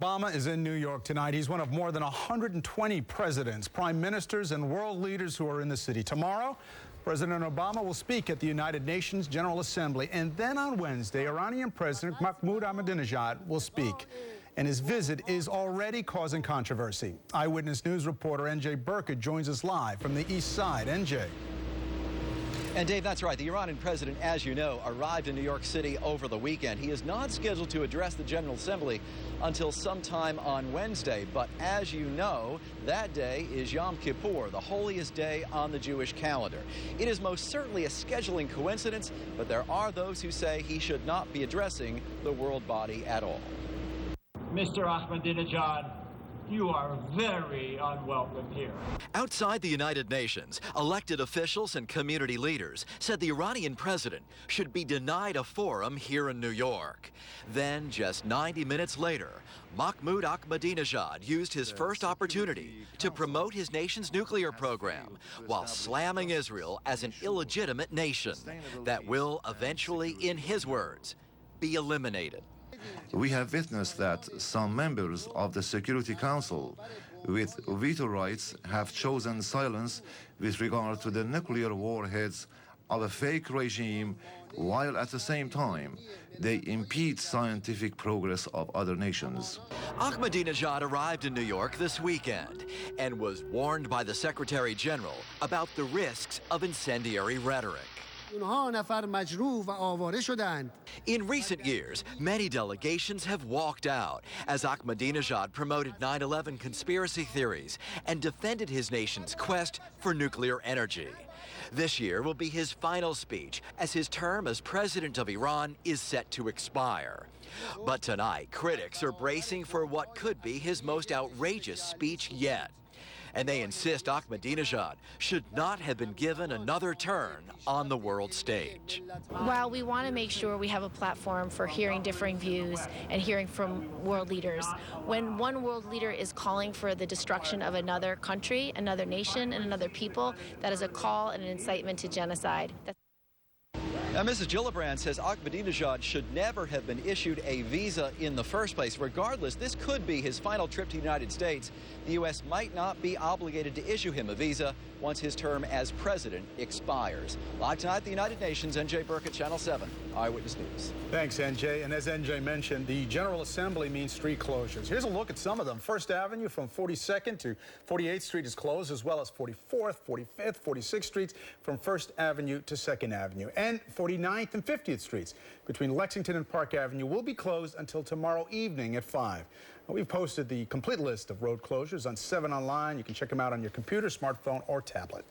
Obama is in New York tonight. He's one of more than 120 presidents, prime ministers, and world leaders who are in the city. Tomorrow, President Obama will speak at the United Nations General Assembly. And then on Wednesday, Iranian President Mahmoud Ahmadinejad will speak. And his visit is already causing controversy. Eyewitness News reporter N.J. Burkett joins us live from the East Side. N.J. And Dave, that's right. The Iranian president, as you know, arrived in New York City over the weekend. He is not scheduled to address the General Assembly until sometime on Wednesday. But as you know, that day is Yom Kippur, the holiest day on the Jewish calendar. It is most certainly a scheduling coincidence, but there are those who say he should not be addressing the world body at all. Mr. Ahmadinejad, you are very unwelcome here. Outside the United Nations, elected officials and community leaders said the Iranian president should be denied a forum here in New York. Then, just 90 minutes later, Mahmoud Ahmadinejad used his first opportunity to promote his nation's nuclear program while slamming Israel as an illegitimate nation that will eventually, in his words, be eliminated. We have witnessed that some members of the Security Council with veto rights have chosen silence with regard to the nuclear warheads of a fake regime, while at the same time they impede scientific progress of other nations. Ahmadinejad arrived in New York this weekend and was warned by the Secretary General about the risks of incendiary rhetoric. In recent years, many delegations have walked out as Ahmadinejad promoted 9/11 conspiracy theories and defended his nation's quest for nuclear energy. This year will be his final speech as his term as president of Iran is set to expire. But tonight, critics are bracing for what could be his most outrageous speech yet. And they insist Ahmadinejad should not have been given another turn on the world stage. While we want to make sure we have a platform for hearing differing views and hearing from world leaders, when one world leader is calling for the destruction of another country, another nation, and another people, that is a call and an incitement to genocide. Now, Mrs. Gillibrand says Ahmadinejad should never have been issued a visa in the first place. Regardless, this could be his final trip to the United States. The U.S. might not be obligated to issue him a visa once his term as president expires. Live tonight at the United Nations, N.J. Burkett, Channel 7, Eyewitness News. Thanks, N.J. And as N.J. mentioned, the General Assembly means street closures. Here's a look at some of them. First Avenue from 42nd to 48th Street is closed, as well as 44th, 45th, 46th Streets from 1st Avenue to 2nd Avenue. And 49th and 50th Streets between Lexington and Park Avenue will be closed until tomorrow evening at 5. We've posted the complete list of road closures on 7 Online. You can check them out on your computer, smartphone, or tablet.